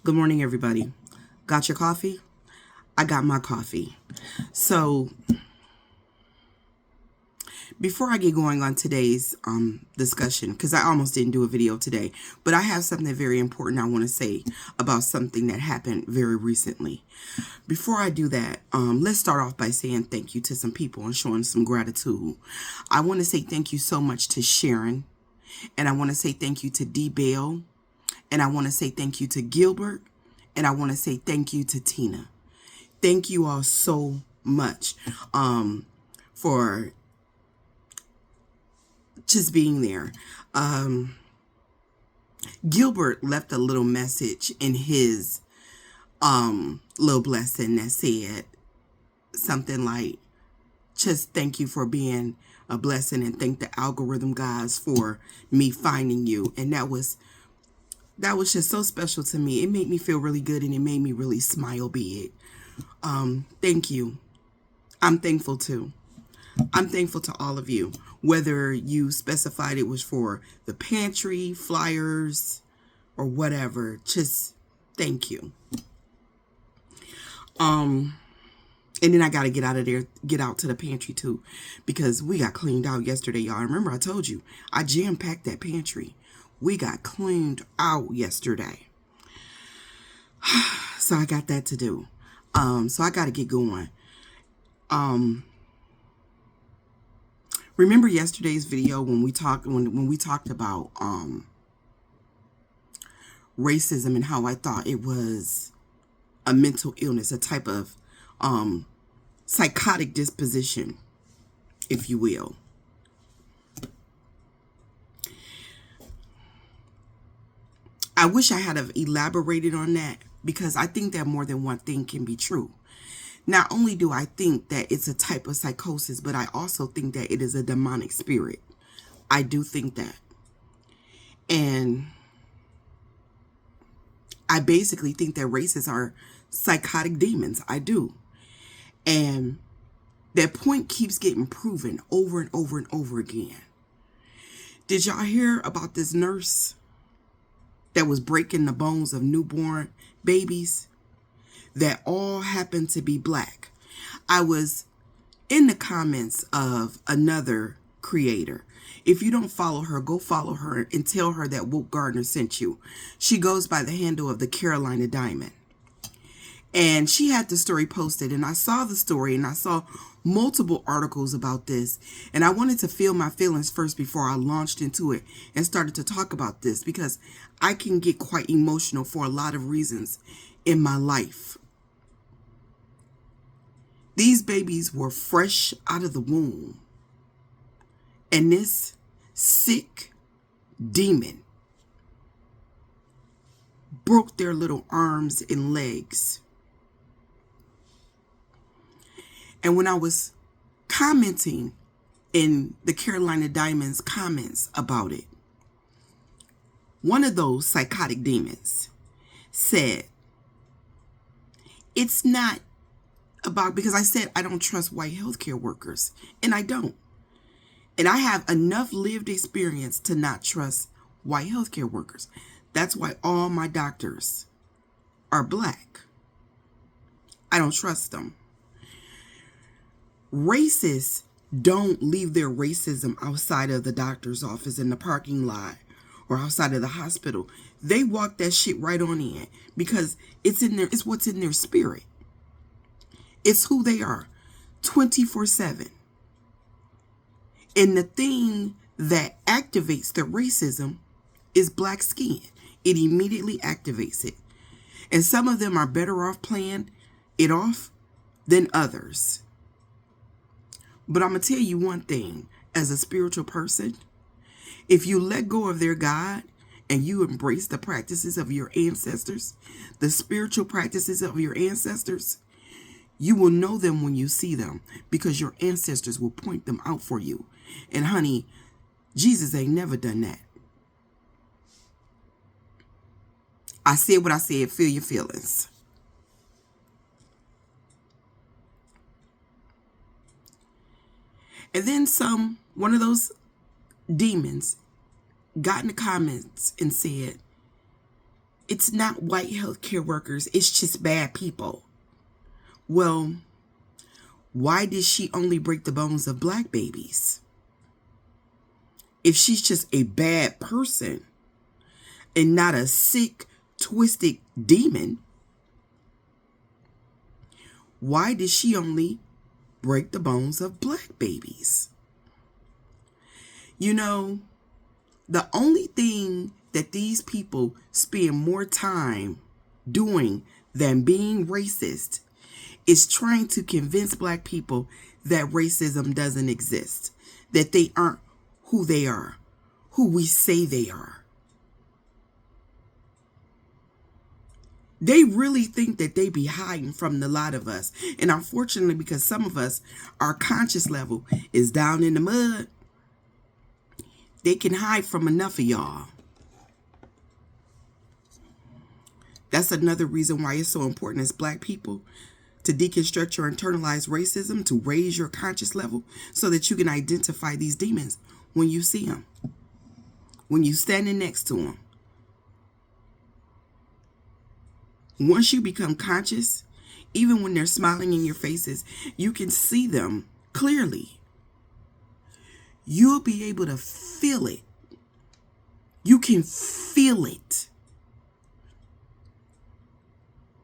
Good morning, everybody. Got your coffee? I got my coffee. So, before I get going on today's discussion, because I almost didn't do a video today, but I have something very important I want to say about something that happened very recently. Before I do that, let's start off by saying thank you to some people and showing some gratitude. I want to say thank you so much to Sharon, and I want to say thank you to D. Bell, and I want to say thank you to Gilbert, and I want to say thank you to Tina. Thank you all so much for just being there. Gilbert left a little message in his little blessing that said something like, just thank you for being a blessing and thank the algorithm guys for me finding you. And that was just so special to me. It made me feel really good and it made me really smile big. Thank you. I'm thankful too. I'm thankful to all of you, whether you specified it was for the pantry, flyers, or whatever. Just thank you. And then I got to get out of there, get out to the pantry too, because we got cleaned out yesterday, y'all. Remember I told you, I jam-packed that pantry. We got cleaned out yesterday. So I got that to do. So I got to get going. Remember yesterday's video when we talked about racism and how I thought it was a mental illness, a type of psychotic disposition, if you will. I wish I had have elaborated on that, because I think that more than one thing can be true. Not only do I think that it's a type of psychosis, but I also think that it is a demonic spirit. I do think that. And I basically think that racists are psychotic demons. I do. And that point keeps getting proven over and over and over again. Did y'all hear about this nurse that was breaking the bones of newborn babies that all happened to be black? I was in the comments of another creator. If you don't follow her, go follow her and tell her that Woke Gardner sent you. She goes by the handle of the Carolina Diamond. And she had the story posted, and I saw the story, and I saw multiple articles about this. And I wanted to feel my feelings first before I launched into it and started to talk about this, because I can get quite emotional for a lot of reasons in my life. These babies were fresh out of the womb. And this sick demon broke their little arms and legs. And when I was commenting in the Carolina Diamond's comments about it, one of those psychotic demons said, it's not about, because I said I don't trust white healthcare workers, and I don't. And I have enough lived experience to not trust white healthcare workers. That's why all my doctors are black. I don't trust them. Racists don't leave their racism outside of the doctor's office, in the parking lot, or outside of the hospital. They walk that shit right on in, because it's in there. It's what's in their spirit. It's who they are 24/7. And the thing that activates the racism is black skin. It immediately activates it. And some of them are better off playing it off than others. But I'm going to tell you one thing, as a spiritual person, if you let go of their God and you embrace the practices of your ancestors, the spiritual practices of your ancestors, you will know them when you see them, because your ancestors will point them out for you. And honey, Jesus ain't never done that. I said what I said. Feel your feelings. And then one of those demons got in the comments and said, It's not white healthcare workers. It's just bad people. Well, why did she only break the bones of black babies? If she's just a bad person and not a sick, twisted demon, why did she only break the bones of black babies? You know, the only thing that these people spend more time doing than being racist is trying to convince black people that racism doesn't exist, that they aren't who they are, who we say they are. They really think that they be hiding from the lot of us. And unfortunately, because some of us, our conscious level is down in the mud, they can hide from enough of y'all. That's another reason why it's so important as black people to deconstruct your internalized racism, to raise your conscious level so that you can identify these demons when you see them, when you're standing next to them. Once you become conscious, even when they're smiling in your faces, you can see them clearly. You'll be able to feel it. You can feel it.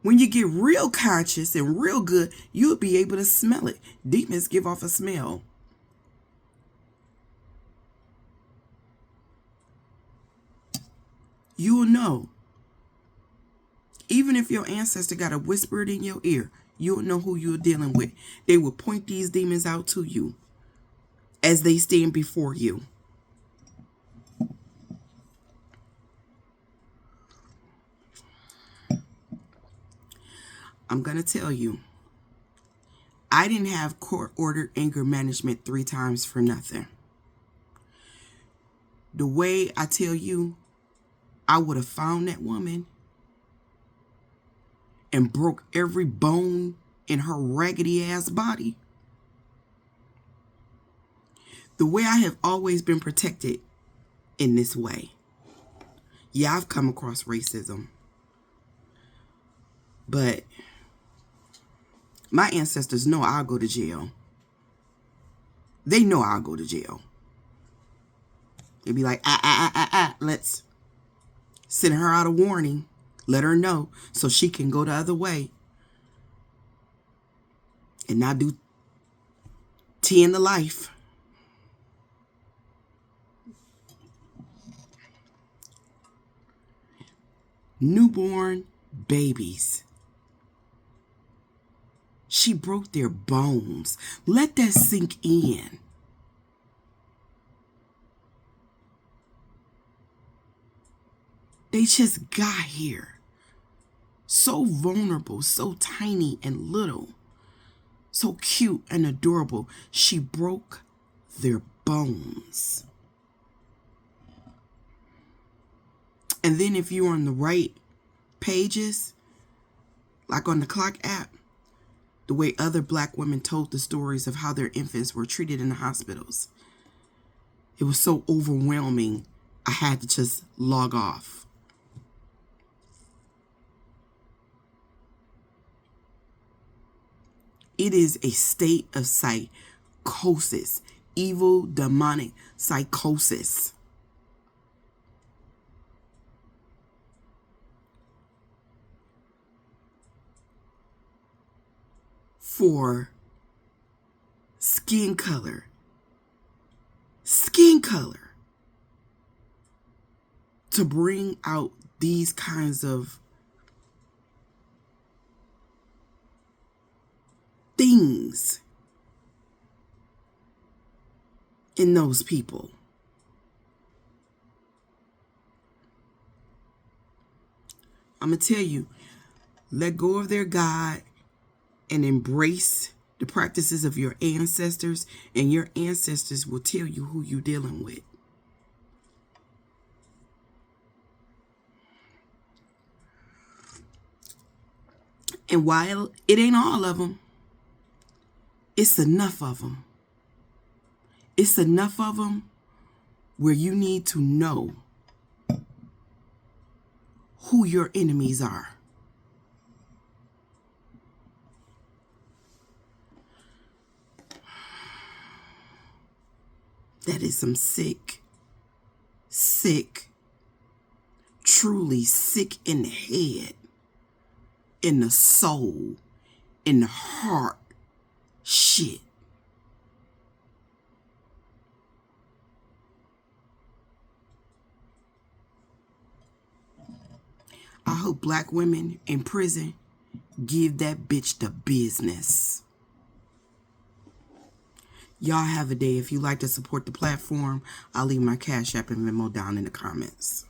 When you get real conscious and real good, you'll be able to smell it. Demons give off a smell. You will know. Even if your ancestor got a whisper in your ear, you'll know who you're dealing with. They will point these demons out to you as they stand before you. I'm going to tell you, I didn't have court-ordered anger management 3 times for nothing. The way I tell you, I would have found that woman and broke every bone in her raggedy ass body. The way I have always been protected in this way. Yeah, I've come across racism. But my ancestors know I'll go to jail. They know I'll go to jail. They'd be like, let's send her out a warning. Let her know so she can go the other way and not do 10 to life. Newborn babies. She broke their bones. Let that sink in. They just got here. So vulnerable, so tiny and little, so cute and adorable. She broke their bones. And then if you're on the right pages, like on the Clock app, the way other black women told the stories of how their infants were treated in the hospitals, it was so overwhelming, I had to just log off. It is a state of psychosis, evil, demonic psychosis. For skin color to bring out these kinds of things in those people. I'm going to tell you, let go of their God and embrace the practices of your ancestors, and your ancestors will tell you who you're dealing with. And while it ain't all of them, it's enough of them. It's enough of them where you need to know who your enemies are. That is some sick, truly sick in the head, in the soul, in the heart shit. I hope black women in prison give that bitch the business. Y'all have a day. If you like to support the platform, I'll leave my Cash App and Venmo down in the comments.